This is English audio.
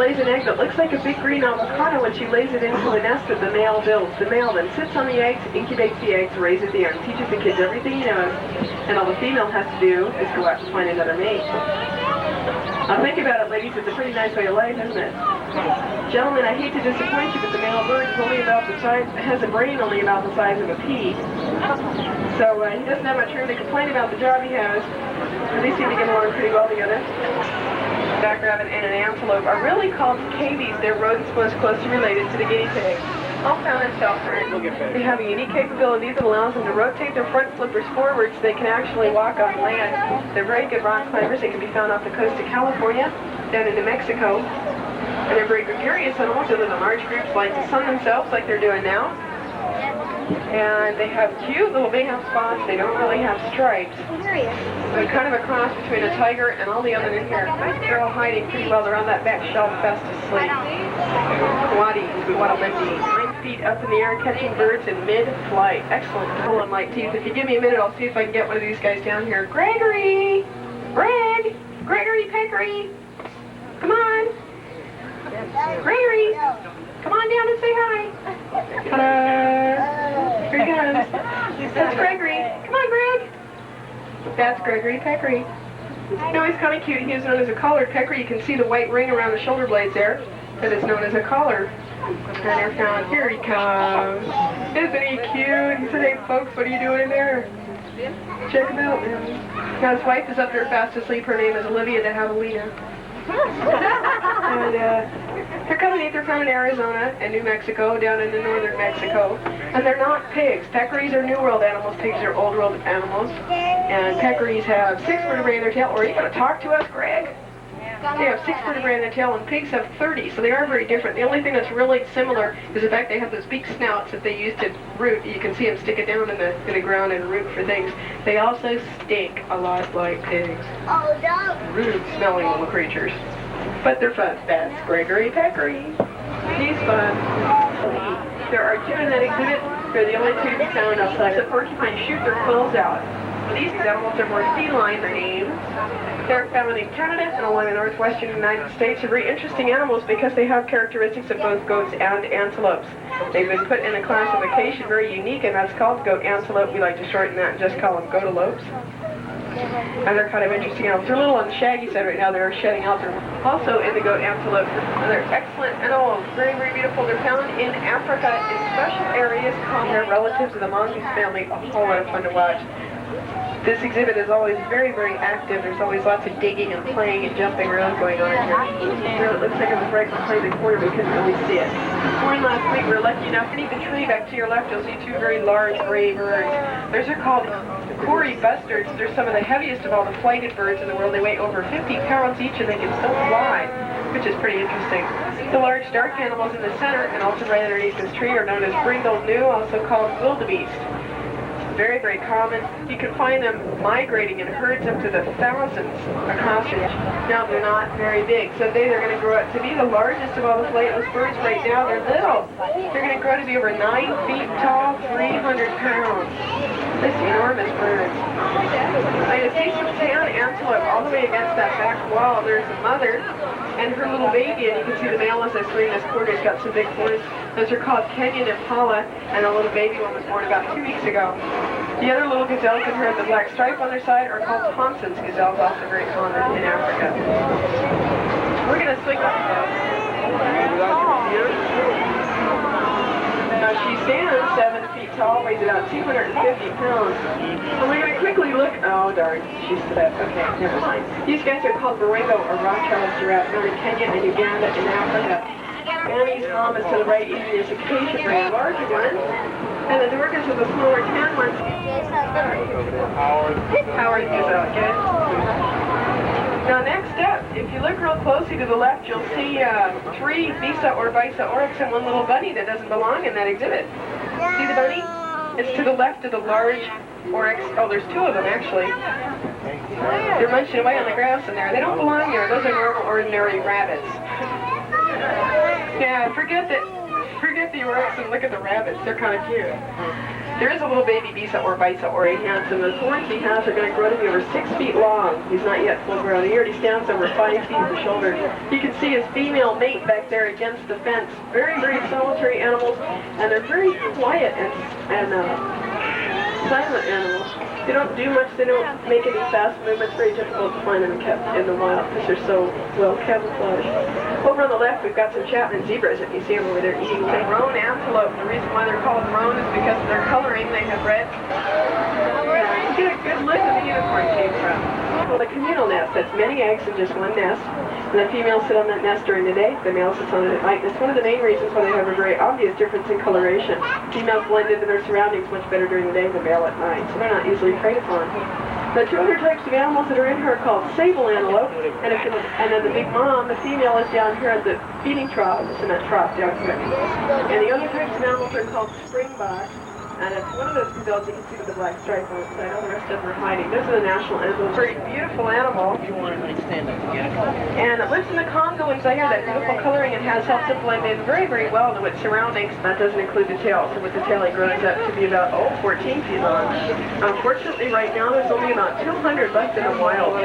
Lays an egg that looks like a big green avocado when she lays it into a nest that the male builds. The male then sits on the eggs, incubates the eggs, raises the young, teaches the kids everything he knows, and all the female has to do is go out and find another mate. Now think about it, ladies, it's a pretty nice way of life, isn't it? Gentlemen, I hate to disappoint you, but the male bird is only about the size, has a brain only about the size of a pea. So he doesn't have much room to complain about the job he has. And they seem to get along pretty well together. Jackrabbit and an antelope are really called cavies. They're rodents most closely related to the guinea pig. All found in South America. They have a unique capability that allows them to rotate their front flippers forward so they can actually walk on land. They're very good rock climbers. They can be found off the coast of California, down into Mexico. And they're very gregarious animals. They live in large groups, like to sun themselves like they're doing now. And they have cute little mayhem spots. They don't really have stripes. They're kind of a cross between a tiger and all the others in here. They're all hiding pretty well. They're on that back shelf fast asleep. Quadrilipi, 9 feet up in the air, catching birds in mid-flight. Excellent. Full and light teeth. If you give me a minute, I'll see if I can get one of these guys down here. Gregory! Greg! Gregory Peckery! Come on! Gregory! Come on down and say hi. Hello. Here he comes. That's Gregory. Come on, Greg. That's Gregory Peckery. No, he's kind of cute. He is known as a collared peccary. You can see the white ring around the shoulder blades there. That is known as a collar. And they're found. Here he comes. Isn't he cute? He said, hey, folks, what are you doing in there? Check him out. Now, his wife is up there fast asleep. Her name is Olivia de Javelina. And they're coming either from Arizona and New Mexico, down into northern Mexico. And they're not pigs. Peccaries are New World animals. Pigs are Old World animals. And peccaries have 6 vertebrae in their tail. Or are you going to talk to us, Greg? They have 6 vertebrae in their tail, and pigs have 30, so they are very different. The only thing that's really similar is the fact they have those big snouts that they use to root. You can see them stick it down in the ground and root for things. They also stink a lot like pigs. Rude smelling little creatures. But they're fun. That's Gregory Peckery. He's fun. There are 2 in that exhibit. They're the only 2 to be found outside. The porcupines shoot their quills out. These animals are more feline names. They're found in Canada and along the northwestern United States. They're very interesting animals because they have characteristics of both goats and antelopes. They've been put in a classification very unique, and that's called goat antelope. We like to shorten that and just call them goatalopes. And they're kind of interesting animals. They're a little on the shaggy side right now. They're shedding out. They're also in the goat antelope. And they're excellent animals. Very, very beautiful. They're found in Africa in special areas called their relatives of the mongoose family. A whole lot of fun to watch. This exhibit is always very, very active. There's always lots of digging and playing and jumping around going on in here. It looks like it was right behind the corner. We couldn't really see it. Born last week, we were lucky enough. Beneath the tree back to your left, you'll see 2 very large gray birds. Those are called Cory bustards. They're some of the heaviest of all the flighted birds in the world. They weigh over 50 pounds each, and they can still fly, which is pretty interesting. The large dark animals in the center and also right underneath this tree are known as brindle gnu, also called wildebeest. Very, very common. You can find them migrating in herds up to the thousands across it. Now, they're not very big. Someday they're going to grow up to be the largest of all the flightless birds. Right now, they're little. They're going to grow to be over 9 feet tall, 300 pounds. This enormous bird. I see some tan antelope all the way against that back wall. There's a mother and her little baby, and you can see the male as I swing this quarter. He's got some big horns. Those are called Kenyan Impala, and the little baby one was born about 2 weeks ago. The other little gazelles that have the black stripe on their side are called Thompson's gazelles, also very common in Africa. We're going to swing up. Now she stands 7 feet tall, weighs about 250 pounds. And we're going to quickly look. Oh darn, she stood up. Okay, never mind. These guys are called Baringo or Rothschild giraffe, known in Kenya and Uganda and Africa. Annie's mom is to the right, eating this occasion very larger one. And the Dorcas is a smaller tan one. Howard gazelle, good. Now next up, if you look real closely to the left, you'll see 3 Visa or Visa oryx and 1 little bunny that doesn't belong in that exhibit. See the bunny? It's to the left of the large oryx. Oh, there's 2 of them actually. They're munching away on the grass in there. They don't belong there. Those are normal, ordinary rabbits. Yeah, forget that Forget the oryx and look at the rabbits. They're kind of cute. There is a little baby bisa or bisa or a handsome. The horns he has are going to grow to be over 6 feet long. He's not yet full grown. He already stands over 5 feet at the shoulder. You can see his female mate back there against the fence. Very, very solitary animals, and they're very quiet and silent animals. They don't do much. They don't make any fast movements. Very difficult to find them kept in the wild because they're so well camouflaged. Over on the left, we've got some Chapman zebras. If you see them over there eating some roan antelope. The reason why they're called roan is because of their coloring. They have red. You get a good look at the unicorn came from. Well, the communal nest. That's many eggs in just one nest. And the females sit on that nest during the day. The males sit on it at night. It's one of the main reasons why they have a very obvious difference in coloration. Females blend into their surroundings much better during the day than male at night, so they're not easily preyed upon. The two other types of animals that are in here are called sable antelope, and then the big mom, the female, is down here at the feeding trough, the cement trough down here. And the other types of animals are called springboks. And it's one of those gazelles you can see with the black stripe on its side. All the rest of them are hiding. Those are the national emblems. Very beautiful animal. And it lives in the Congo and Zaire. That beautiful coloring it has helps it blend in very, very well to its surroundings. That doesn't include the tail. So with the tail, it grows up to be about 14 feet long. Unfortunately, right now, there's only about 200 left in the wild.